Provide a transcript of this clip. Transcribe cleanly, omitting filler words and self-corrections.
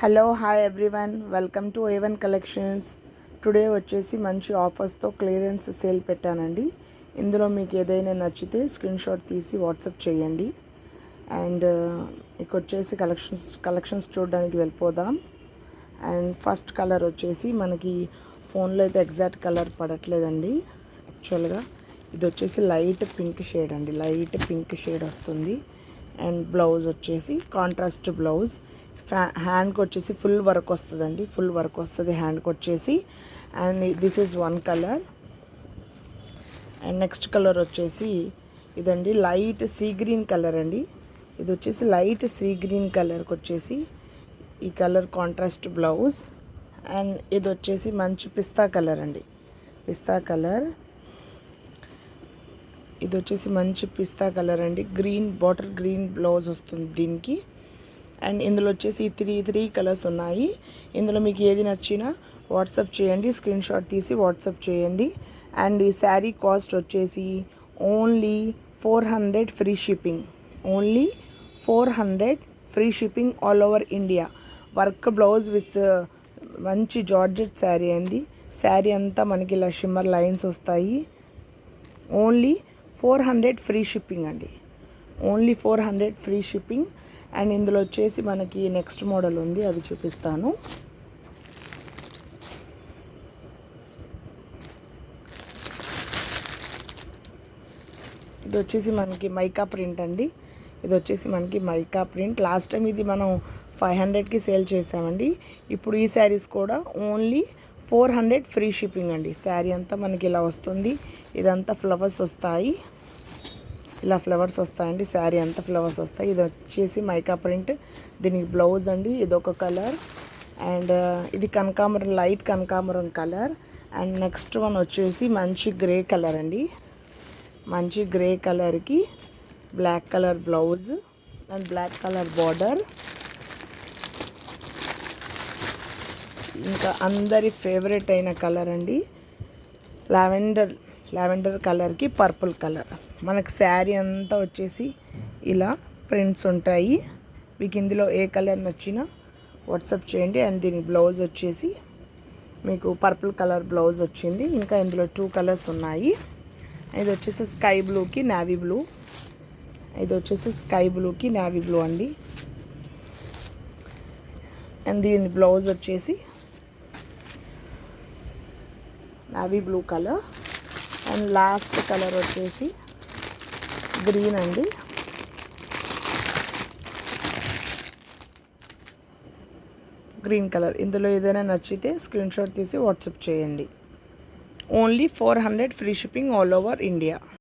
Hello hi everyone, welcome to A1 collections. Today వచ్చేసి మంచి ఆఫర్స్తో clearance sale పెట్టానండి. ఇందులో మీకు ఏదైనా నచ్చితే స్క్రీన్ షాట్ తీసి వాట్సాప్ చేయండి. అండ్ ఇక వచ్చేసి కలెక్షన్స్ చూడడానికి వెళ్ళిపోదాం. అండ్ ఫస్ట్ కలర్ వచ్చేసి మనకి ఫోన్లో అయితే ఎగ్జాక్ట్ కలర్ పడట్లేదండి. యాక్చువల్గా ఇది వచ్చేసి లైట్ పింక్ షేడ్ అండి, లైట్ పింక్ షేడ్ వస్తుంది. అండ్ బ్లౌజ్ వచ్చేసి కాంట్రాస్ట్ బ్లౌజ్. హ్యాండ్కి వచ్చేసి ఫుల్ వర్క్ వస్తుందండి, ఫుల్ వర్క్ వస్తుంది హ్యాండ్కి వచ్చేసి. And this is one colour. And next colour వచ్చేసి ఇదండి, లైట్ సీ గ్రీన్ కలర్ అండి. ఇది వచ్చేసి లైట్ సీ గ్రీన్ కలర్కి వచ్చేసి ఈ కలర్ కాంట్రాస్ట్ బ్లౌజ్. అండ్ ఇది వచ్చేసి మంచి పిస్తా కలర్ అండి, పిస్తా కలర్. ఇది వచ్చేసి మంచి పిస్తా కలర్ అండి, గ్రీన్ బాటిల్ గ్రీన్ బ్లౌజ్ వస్తుంది దీనికి. అండ్ ఇందులో వచ్చేసి త్రీ కలర్స్ ఉన్నాయి. ఇందులో మీకు ఏది నచ్చినా వాట్సాప్ చేయండి, స్క్రీన్ షాట్ తీసి వాట్సాప్ చేయండి. అండ్ ఈ శారీ కాస్ట్ వచ్చేసి only 400 free shipping, only 400 free shipping all over India. Work blouse with మంచి జార్జెట్ శారీ అండి. శారీ అంతా మనకి ఇలా షిమ్మర్ లైన్స్ వస్తాయి. ఓన్లీ 400 ఫ్రీ షిప్పింగ్ అండి, ఓన్లీ 400 ఫ్రీ షిప్పింగ్. అండ్ ఇందులో వచ్చేసి మనకి నెక్స్ట్ మోడల్ ఉంది, అది చూపిస్తాను. ఇది వచ్చేసి మనకి మైకా ప్రింట్ అండి, ఇది వచ్చేసి మనకి మైకా ప్రింట్. లాస్ట్ టైం ఇది మనం 500కి సేల్ చేసామండి. ఇప్పుడు ఈ శారీస్ కూడా ఓన్లీ 400 ఫ్రీ షిప్పింగ్ అండి. శారీ అంతా మనకి ఇలా వస్తుంది, ఇదంతా ఫ్లవర్స్ వస్తాయి, ఇలా ఫ్లవర్స్ వస్తాయండి. శారీ అంతా ఫ్లవర్స్ వస్తాయి. ఇది వచ్చేసి మైకా ప్రింట్, దీనికి బ్లౌజ్ అండి. ఇదొక కలర్. అండ్ ఇది కనకాంబరం, లైట్ కనకాంబరం కలర్. అండ్ నెక్స్ట్ వన్ వచ్చేసి మంచి గ్రే కలర్ అండి, మంచి గ్రే కలర్కి black colour blouse and black colour border. ఇంకా అందరి ఫేవరెట్ అయిన కలర్ అండి, లావెండర్ కలర్కి పర్పుల్ కలర్. మనకు శారీ అంతా వచ్చేసి ఇలా ప్రింట్స్ ఉంటాయి. మీకు ఇందులో ఏ కలర్ నచ్చినా వాట్సాప్ చేయండి. అండ్ దీని బ్లౌజ్ వచ్చేసి మీకు పర్పుల్ కలర్ బ్లౌజ్ వచ్చింది. ఇంకా ఇందులో 2 కలర్స్ ఉన్నాయి. ఇది వచ్చేసి స్కై బ్లూకి నావీ బ్లూ, ఇది వచ్చేసి స్కై బ్లూకి నావీ బ్లూ అండి. అండ్ దీని బ్లౌజ్ వచ్చేసి navy blue colour. And last colour వచ్చేసి గ్రీన్ అండి. Green colour. ఇందులో ఏదైనా నచ్చితే స్క్రీన్ షాట్ తీసి వాట్సాప్ చేయండి. Only 400 free shipping all over India.